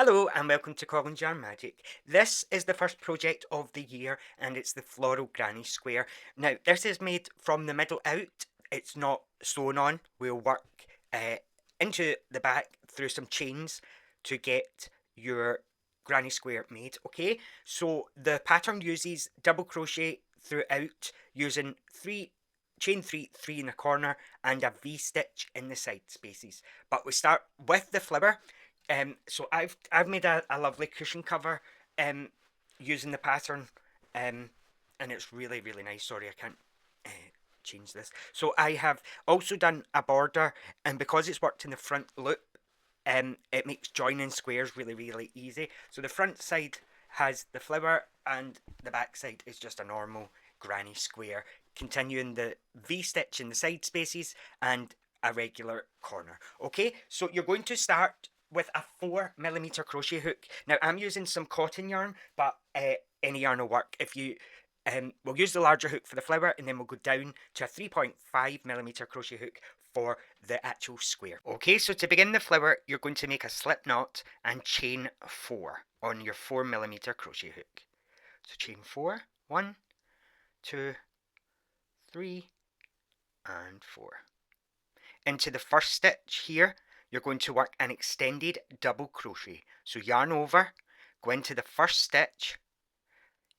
Hello and welcome to Colin's Yarn Magic. This is the first project of the year and it's the Floral Granny Square. Now this is made from the middle out, it's not sewn on. We'll work into the back through some chains to get your granny square made, okay? So the pattern uses double crochet throughout using chain three in the corner and a V-stitch in the side spaces. But we start with the flower. So I've made a lovely cushion cover using the pattern, and it's really nice. Sorry, I can't change this. So I have also done a border, and because it's worked in the front loop, it makes joining squares really easy. So the front side has the flower, and the back side is just a normal granny square, continuing the V stitch in the side spaces and a regular corner. Okay, so you're going to start with a 4mm crochet hook. Now I'm using some cotton yarn, but any yarn will work. If you we'll use the larger hook for the flower, and then we'll go down to a 3.5mm crochet hook for the actual square. Okay, so to begin the flower, you're going to make a slip knot and chain 4 on your 4mm crochet hook. So chain 4, 1, 2, 3, and 4. Into the first stitch here, you're going to work an extended double crochet. So yarn over, go into the first stitch,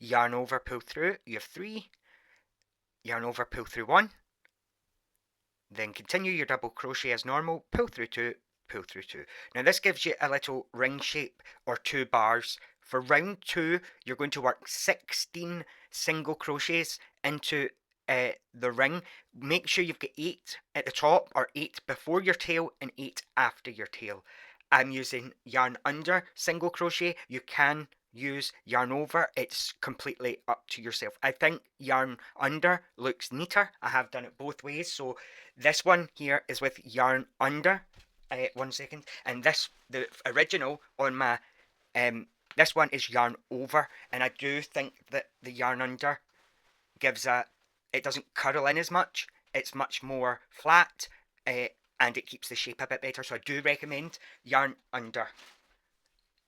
yarn over, pull through, you have 3, yarn over, pull through 1, then continue your double crochet as normal, pull through 2, pull through 2. Now this gives you a little ring shape or 2 bars. For round 2, you're going to work 16 single crochets into the ring. Make sure you've got 8 at the top, or 8 before your tail and 8 after your tail. I'm using yarn under single crochet. You can use yarn over, it's completely up to yourself. I think yarn under looks neater. I have done it both ways. So this one here is with yarn under. 1 second, and the original on my this one is yarn over, and I do think that the yarn under gives it doesn't curl in as much. It's much more flat, and it keeps the shape a bit better. So I do recommend yarn under.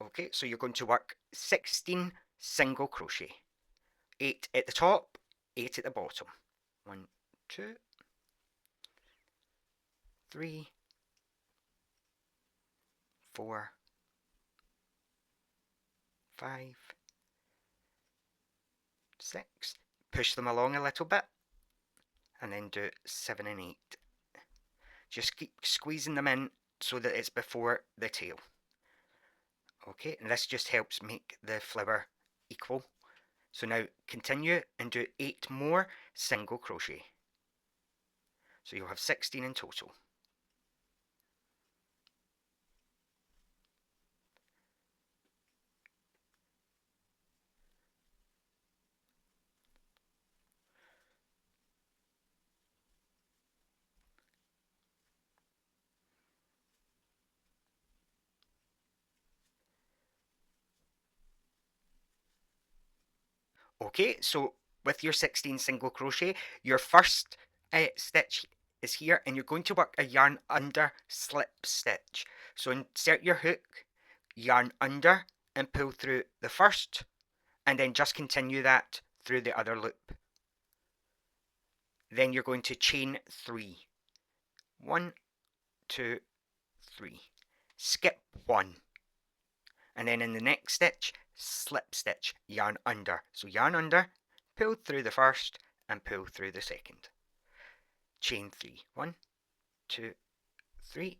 Okay, so you're going to work 16 single crochet, 8 at the top, 8 at the bottom. 1, 2, 3, 4, 5, 6. Push them along a little bit, and then do 7 and 8. Just keep squeezing them in so that it's before the tail. Okay, and this just helps make the flower equal. So now continue and do 8 more single crochet. So you'll have 16 in total. Okay, so with your 16 single crochet, your first stitch is here, and you're going to work a yarn under slip stitch. So insert your hook, yarn under, and pull through the first, and then just continue that through the other loop. Then you're going to chain 3. 1, 2, 3. Skip 1. And then in the next stitch, slip stitch, yarn under. So yarn under, pull through the first, and pull through the second. Chain 3. 1, 2, 3.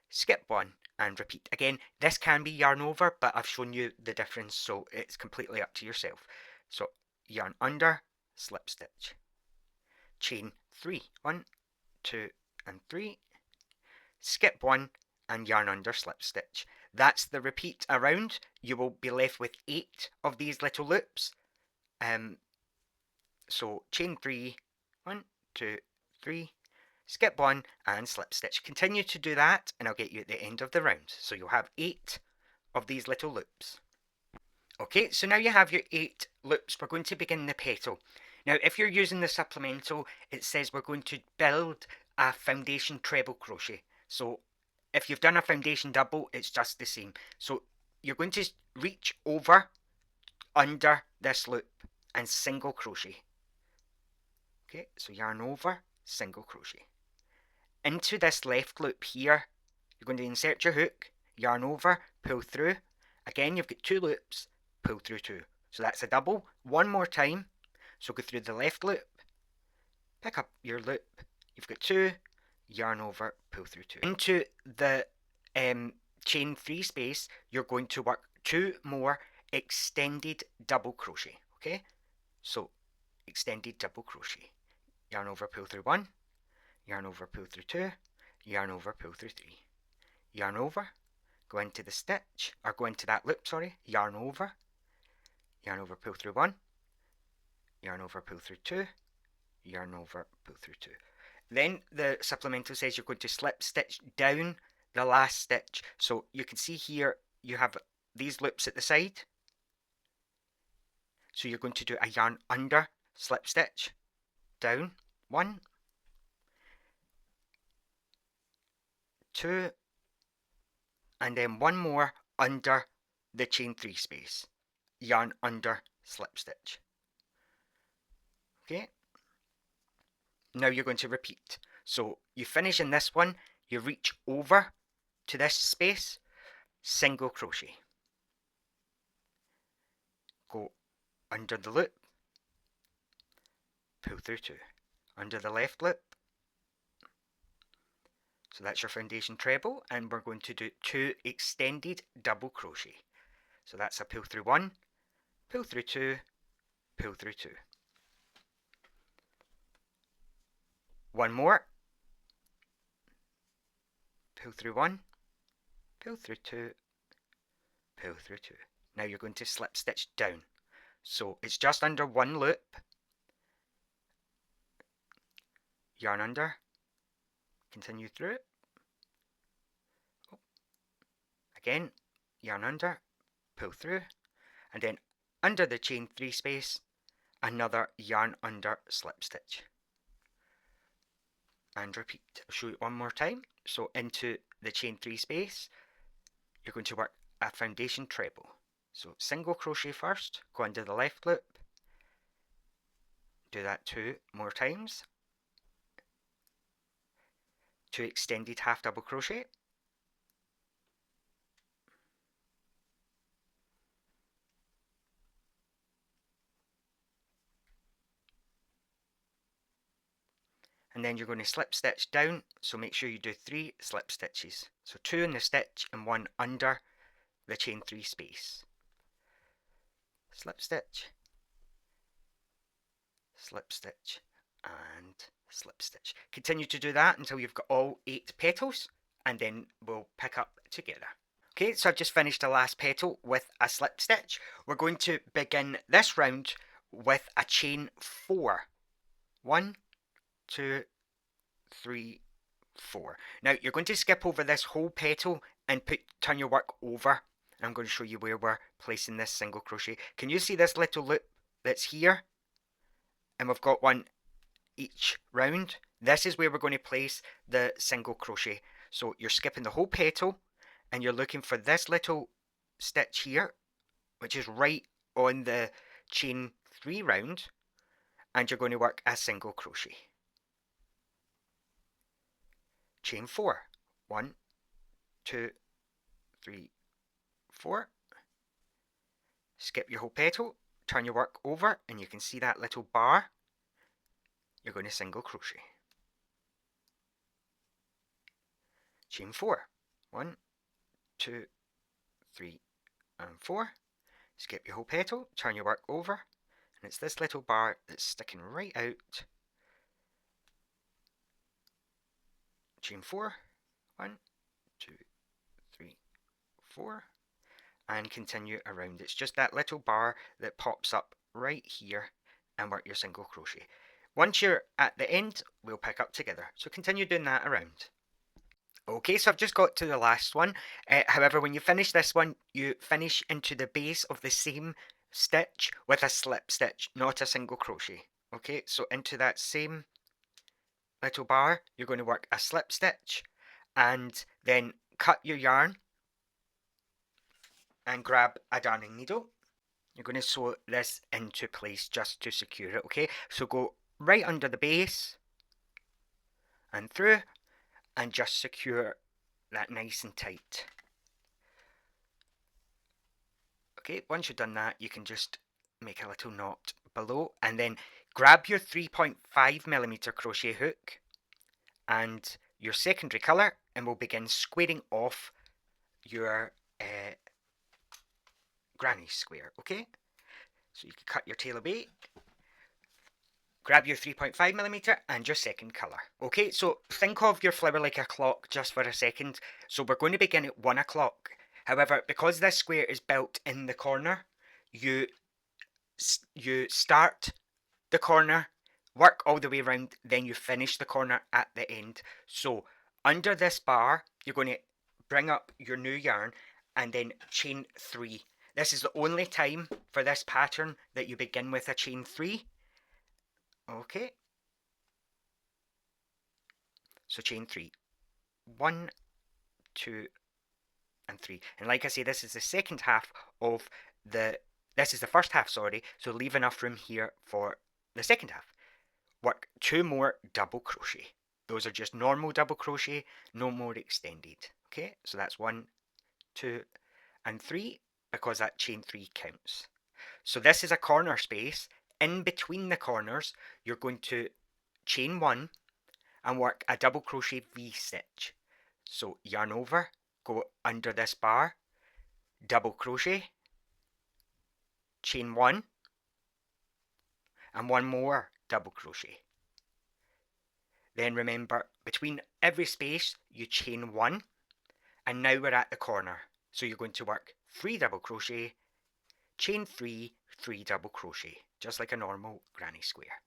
Skip 1 and repeat. Again, this can be yarn over, but I've shown you the difference, so it's completely up to yourself. So yarn under, slip stitch. Chain 3. 1, 2, and 3. Skip 1 and yarn under, slip stitch. That's the repeat around. You will be left with 8 of these little loops. So chain 3, 1, 2, 3, skip 1 and slip stitch. Continue to do that and I'll get you at the end of the round. So you'll have 8 of these little loops. Okay, so now you have your 8 loops. We're going to begin the petal. Now if you're using the supplemental, it says we're going to build a foundation treble crochet. So if you've done a foundation double, it's just the same. So you're going to reach over under this loop and single crochet. Okay, so yarn over, single crochet. Into this left loop here, you're going to insert your hook, yarn over, pull through. Again, you've got 2 loops, pull through 2. So that's a double. One more time. So go through the left loop, pick up your loop, you've got 2, yarn over, pull through 2. Into the chain 3 space, you're going to work 2 more extended double crochet. Okay, so extended double crochet. Yarn over, pull through 1, yarn over, pull through 2, yarn over, pull through 3. Yarn over, go into the stitch, or go into that loop, sorry, yarn over, pull through 1, yarn over, pull through 2, yarn over, pull through 2. Then the supplemental says you're going to slip stitch down the last stitch. So you can see here you have these loops at the side. So you're going to do a yarn under slip stitch down, 1, 2, and then 1 more under the chain 3 space. Yarn under slip stitch. Okay. Now you're going to repeat. So you finish in this one, you reach over to this space, single crochet. Go under the loop, pull through 2. Under the left loop. So that's your foundation treble, and we're going to do 2 extended double crochet. So that's a pull through 1, pull through 2, pull through 2. 1 more, pull through 1, pull through 2, pull through 2. Now you're going to slip stitch down. So it's just under 1 loop, yarn under, continue through, again, yarn under, pull through, and then under the chain 3 space, another yarn under slip stitch. And repeat. I'll show you one more time. So into the chain 3 space, you're going to work a foundation treble. So single crochet first, go under the left loop, do that 2 more times, 2 extended half double crochet, and then you're going to slip stitch down, so make sure you do 3 slip stitches. So 2 in the stitch and 1 under the chain 3 space. Slip stitch, slip stitch, and slip stitch. Continue to do that until you've got all 8 petals, and then we'll pick up together. Okay, so I've just finished the last petal with a slip stitch. We're going to begin this round with a chain 4. 1, 2, 3, 4. Now you're going to skip over this whole petal and turn your work over. I'm going to show you where we're placing this single crochet. Can you see this little loop that's here? And we've got one each round. This is where we're going to place the single crochet. So you're skipping the whole petal and you're looking for this little stitch here, which is right on the chain 3 round, and you're going to work a single crochet. Chain 4. 1, 2, 3, 4. Skip your whole petal, turn your work over, and you can see that little bar. You're going to single crochet. Chain 4. 1, 2, 3, and 4. Skip your whole petal, turn your work over, and it's this little bar that's sticking right out. Chain 4. 1, 2, 3, 4. And continue around. It's just that little bar that pops up right here, and work your single crochet. Once you're at the end, we'll pick up together. So continue doing that around. Okay, so I've just got to the last one. However, when you finish this one, you finish into the base of the same stitch with a slip stitch, not a single crochet. Okay, so into that same little bar, you're going to work a slip stitch and then cut your yarn and grab a darning needle. You're going to sew this into place just to secure it, okay? So go right under the base and through and just secure that nice and tight. Okay, once you've done that, you can just make a little knot below and then grab your 3.5mm crochet hook and your secondary colour, and we'll begin squaring off your granny square, okay? So you can cut your tail away, grab your 3.5mm and your second colour. Okay, so think of your flower like a clock just for a second. So we're going to begin at 1 o'clock. However, because this square is built in the corner, you start the corner, work all the way around, then you finish the corner at the end. So under this bar, you're going to bring up your new yarn and then chain 3. This is the only time for this pattern that you begin with a chain 3. Okay, so chain 3. 1, 2, and 3. And like I say, this is the second half of this is the first half, sorry, so leave enough room here for the second half. Work 2 more double crochet. Those are just normal double crochet, no more extended. Okay, so that's 1, 2, and 3, because that chain 3 counts. So this is a corner space. In between the corners, you're going to chain 1 and work a double crochet V-stitch. So yarn over, go under this bar, double crochet, chain 1, and 1 more double crochet. Then remember, between every space you chain 1, and now we're at the corner. So you're going to work 3 double crochet, chain 3, 3 double crochet, just like a normal granny square.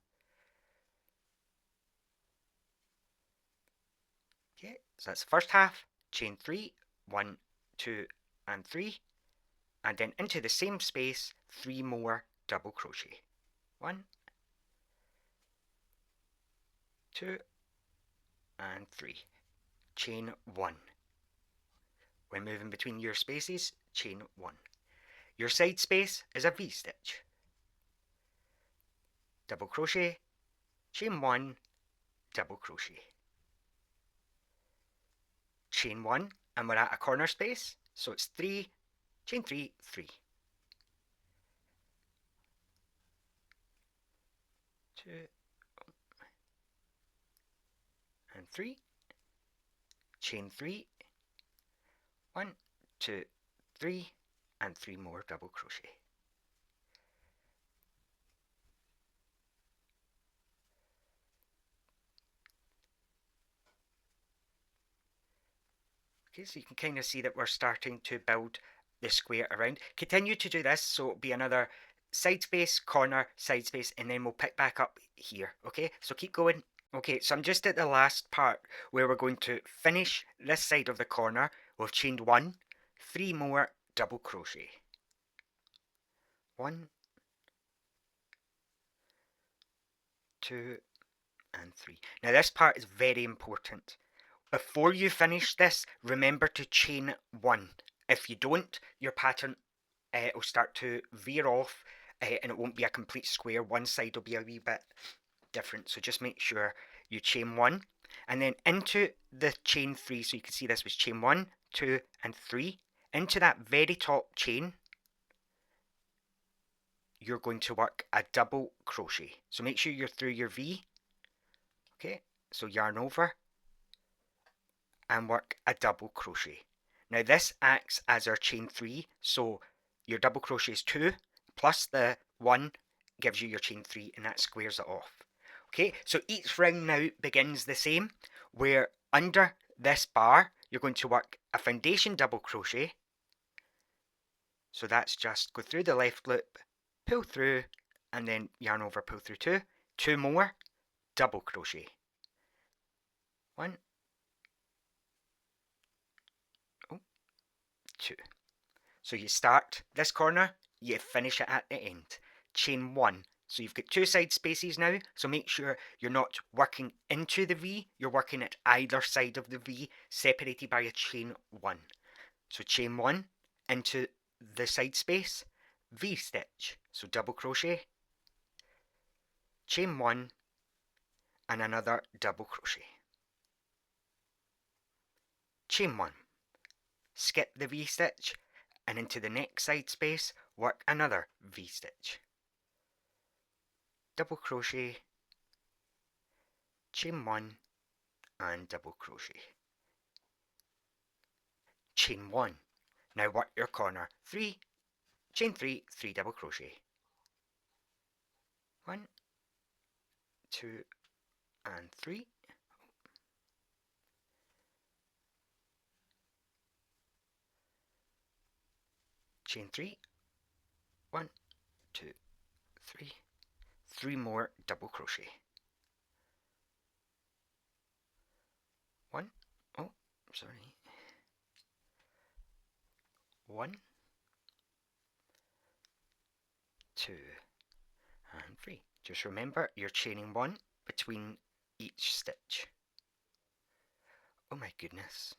Okay, so that's the first half, chain 3, 1, 2, and 3, and then into the same space, 3 more double crochet. 1, 2, and 3. Chain 1. When moving between your spaces, chain 1. Your side space is a V-stitch. Double crochet, chain 1, double crochet. Chain 1, and we're at a corner space, so it's 3, chain 3, 3. 2, and 3. Chain 3, 1, 2, 3, and 3 more double crochet. Okay, so you can kind of see that we're starting to build the square around. Continue to do this, so it'll be another side space, corner, side space, and then we'll pick back up here. Okay, so keep going. Okay, so I'm just at the last part where we're going to finish this side of the corner. We've chained 1, 3 more double crochet. 1, 2, and 3. Now this part is very important. Before you finish this, remember to chain 1. If you don't, your pattern will start to veer off and it won't be a complete square. One side will be a wee bit different, so just make sure you chain 1 and then into the chain 3. So you can see this was chain 1, 2, and 3. Into that very top chain, you're going to work a double crochet. So make sure you're through your V. Okay, so yarn over and work a double crochet. Now this acts as our chain 3, so your double crochet is 2 plus the 1 gives you your chain 3, and that squares it off. Okay, so each round now begins the same, where under this bar you're going to work a foundation double crochet. So that's just go through the left loop, pull through, and then yarn over, pull through 2 more double crochet. 1, 2. So you start this corner, you finish it at the end. Chain 1. So you've got 2 side spaces now, so make sure you're not working into the V, you're working at either side of the V, separated by a chain 1. So chain 1 into the side space, V-stitch. So double crochet, chain 1 and another double crochet. Chain 1, skip the V-stitch and into the next side space work another V-stitch. Double crochet, chain 1 and double crochet. Chain 1. Now work your corner. 3, chain 3, 3 double crochet. 1, 2 and 3. Chain 3, 1, 2, 3. 3 more double crochet. 1, oh, sorry. 1, 2 and 3. Just remember you're chaining 1 between each stitch. Oh my goodness.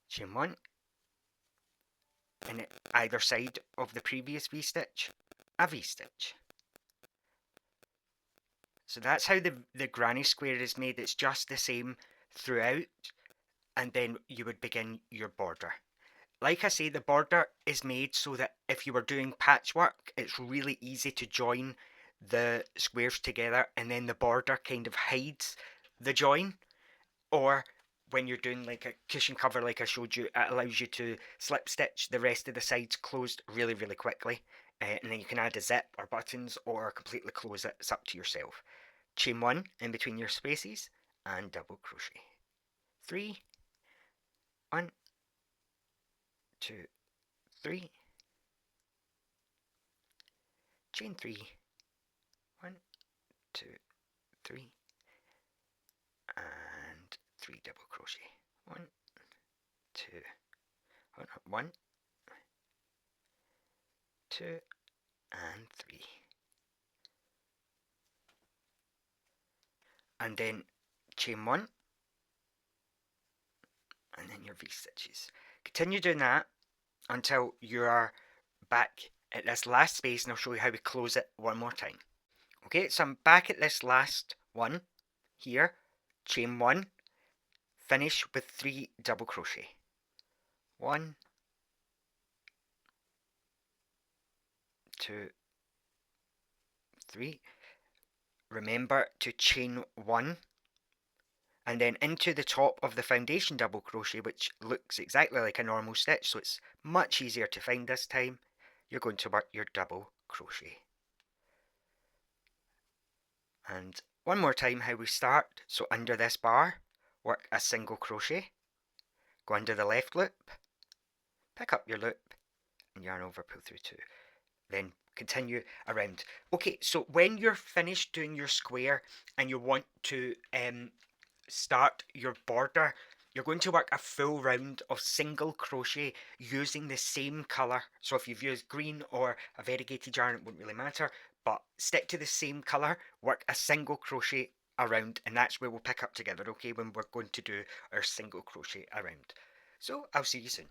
Chain 1 and either side of the previous V-stitch, a V-stitch. So that's how the granny square is made. It's just the same throughout, and then you would begin your border. Like I say, the border is made so that if you were doing patchwork, it's really easy to join the squares together, and then the border kind of hides the join. Or when you're doing like a cushion cover like I showed you, it allows you to slip stitch the rest of the sides closed really quickly, and then you can add a zip or buttons or completely close it. It's up to yourself. Chain 1 in between your spaces and double crochet. 3, 1, 2, 3. Chain 3, 1, 2, 3 and 3 double crochet. 1, 2, 1, 2 and 3. And then chain 1 and then your V-stitches. Continue doing that until you are back at this last space, and I'll show you how we close it one more time. Okay, so I'm back at this last one here, chain 1, finish with 3 double crochet. 1, 2, 3. Remember to chain 1 and then into the top of the foundation double crochet, which looks exactly like a normal stitch, so it's much easier to find this time. You're going to work your double crochet. And one more time how we start. So under this bar, work a single crochet, go under the left loop, pick up your loop and yarn over, pull through 2. Then continue around. Okay, so when you're finished doing your square and you want to start your border, you're going to work a full round of single crochet using the same colour. So if you've used green or a variegated yarn, it won't really matter, but stick to the same colour, work a single crochet around, and that's where we'll pick up together, okay, when we're going to do our single crochet around. So I'll see you soon.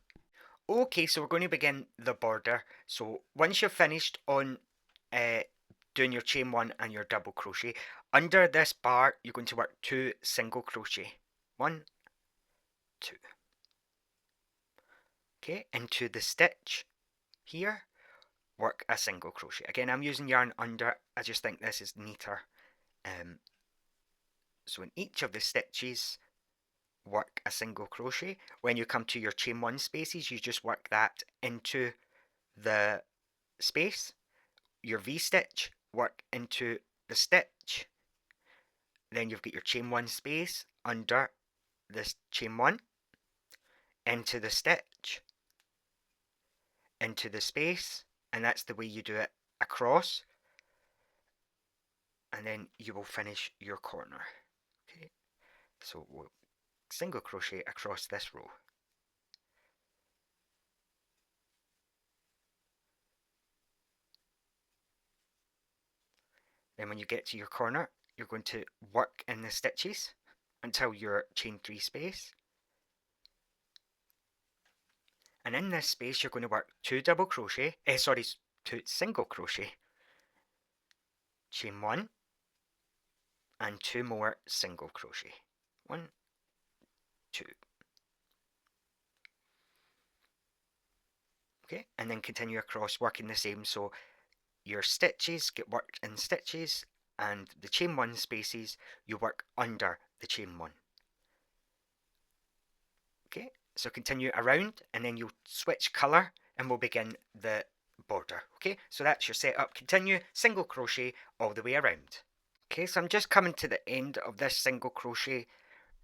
Okay, so we're going to begin the border. So once you've finished on doing your chain 1 and your double crochet, under this bar you're going to work 2 single crochet. 1, 2. Okay, into the stitch here, work a single crochet. Again, I'm using yarn under, I just think this is neater. So in each of the stitches, work a single crochet. When you come to your chain 1 spaces, you just work that into the space. Your V-stitch, work into the stitch. Then you've got your chain 1 space under this chain 1, into the stitch, into the space, and that's the way you do it across, and then you will finish your corner. Okay, so we'll single crochet across this row. Then when you get to your corner, you're going to work in the stitches until your chain 3 space, And in this space you're going to work 2 single crochet, chain 1 and 2 more single crochet, 1, 2. Okay, and then continue across working the same, so your stitches get worked in stitches and the chain 1 spaces you work under the chain 1. Okay, so continue around and then you'll switch colour and we'll begin the border. Okay, so that's your setup. Continue single crochet all the way around. Okay, so I'm just coming to the end of this single crochet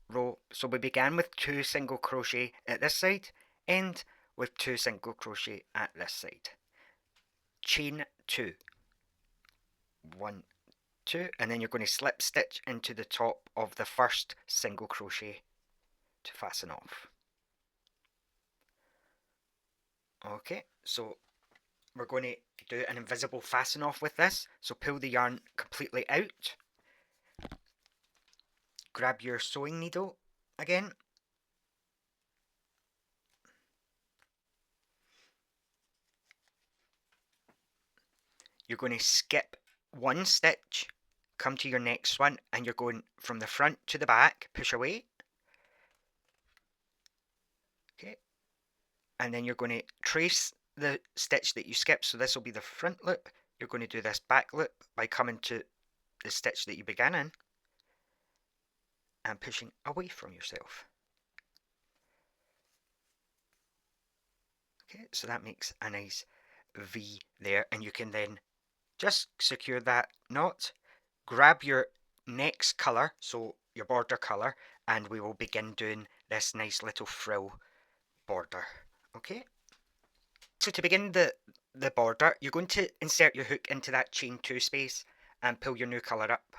row. So we began with 2 single crochet at this side, end with 2 single crochet at this side. Chain 2, 1, 2, and then you're going to slip stitch into the top of the first single crochet to fasten off. Okay, so we're going to do an invisible fasten off with this. So pull the yarn completely out, grab your sewing needle again, you're going to skip 1 stitch, come to your next one, and you're going from the front to the back, push away. Okay, and then you're going to trace the stitch that you skipped, so this will be the front loop. You're going to do this back loop by coming to the stitch that you began in and pushing away from yourself. Okay, so that makes a nice V there, and you can then just secure that knot, grab your next colour, so your border colour, and we will begin doing this nice little frill border. Okay, so to begin the border, you're going to insert your hook into that chain 2 space and pull your new colour up.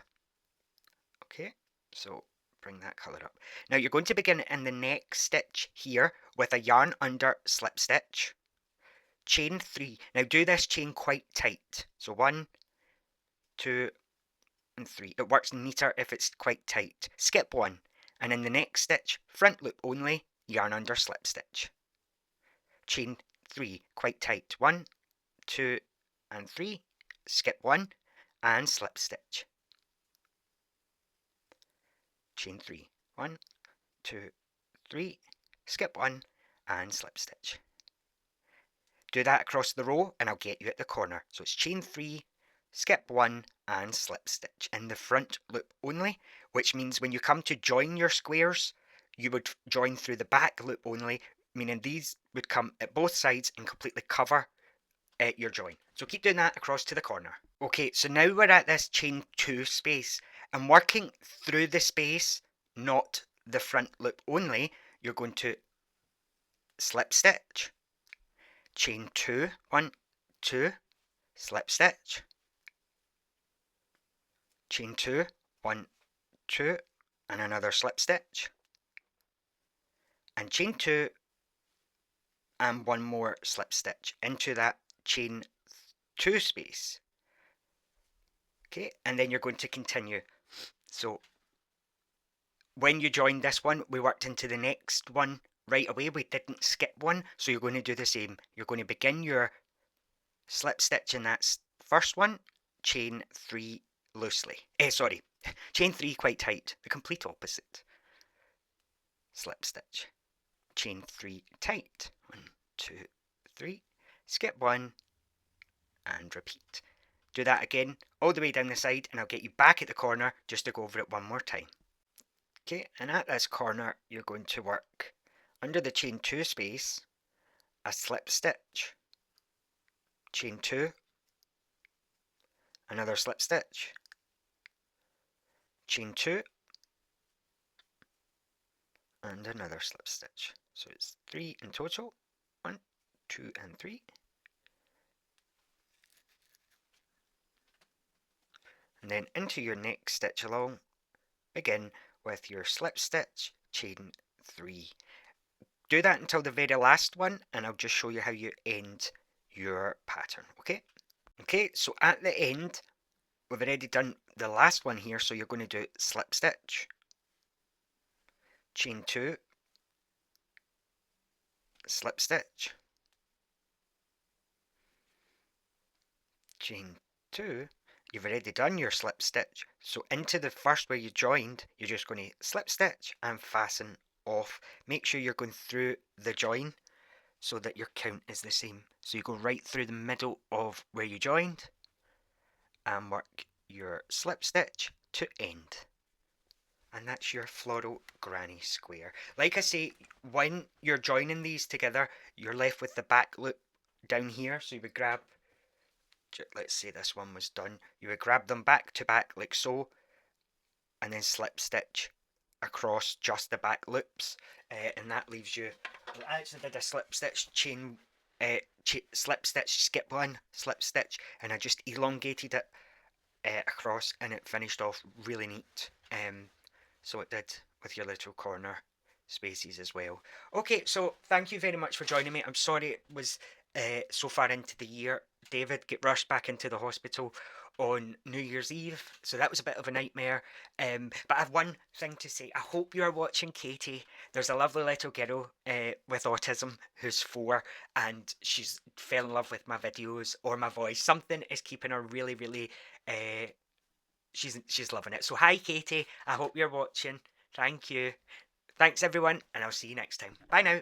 Okay, so bring that colour up. Now you're going to begin in the next stitch here with a yarn under slip stitch, chain 3. Now do this chain quite tight, so 1, 2 and 3. It works neater if it's quite tight. Skip 1, and in the next stitch, front loop only, yarn under slip stitch, chain 3 quite tight, 1, 2 and 3, skip 1 and slip stitch, chain 3, 1, 2, 3, skip 1 and slip stitch. Do that across the row and I'll get you at the corner. So it's chain 3, skip 1 and slip stitch in the front loop only, which means when you come to join your squares, you would join through the back loop only, meaning these would come at both sides and completely cover your join. So keep doing that across to the corner. Okay, so now we're at this chain 2 space. And working through the space, not the front loop only, you're going to slip stitch, chain 2, 1, 2, slip stitch, chain 2, 1, 2, and another slip stitch, and chain 2 and one more slip stitch into that chain 2 space. Okay, and then you're going to continue. So when you joined this one, we worked into the next one right away. We didn't skip one, so you're going to do the same. You're going to begin your slip stitch in that first one, chain 3 loosely. Chain 3 quite tight, the complete opposite. Slip stitch, chain 3 tight, 1, 2, 3, skip 1 and repeat. Do that again all the way down the side and I'll get you back at the corner just to go over it one more time. Okay, and at this corner you're going to work under the chain 2 space, a slip stitch, chain 2, another slip stitch, chain 2, and another slip stitch. So it's 3 in total, 1, 2 and 3. And then into your next stitch along, begin with your slip stitch, chain 3. Do that until the very last one and I'll just show you how you end your pattern, okay? Okay, so at the end, we've already done the last one here, so you're going to do slip stitch, chain 2, slip stitch, chain 2. You've already done your slip stitch, so into the first where you joined, you're just going to slip stitch and fasten off. Make sure you're going through the join so that your count is the same. So you go right through the middle of where you joined and work your slip stitch to end. And that's your floral granny square. Like I say, when you're joining these together, you're left with the back loop down here. So you would grab, let's say this one was done, you would grab them back to back like so, and then slip stitch across just the back loops, and that leaves you. I actually did a slip stitch chain, slip stitch skip one, slip stitch, and I just elongated it across, and it finished off really neat. So it did with your little corner spaces as well. Okay, so thank you very much for joining me. I'm sorry it was so far into the year. David get rushed back into the hospital on New Year's Eve, so that was a bit of a nightmare. But I have one thing to say. I hope you are watching Katie. There's a lovely little girl with autism who's 4, and she's fell in love with my videos or my voice. Something is keeping her really, really. She's loving it. So hi, Katie. I hope you're watching. Thank you. Thanks everyone, and I'll see you next time. Bye now.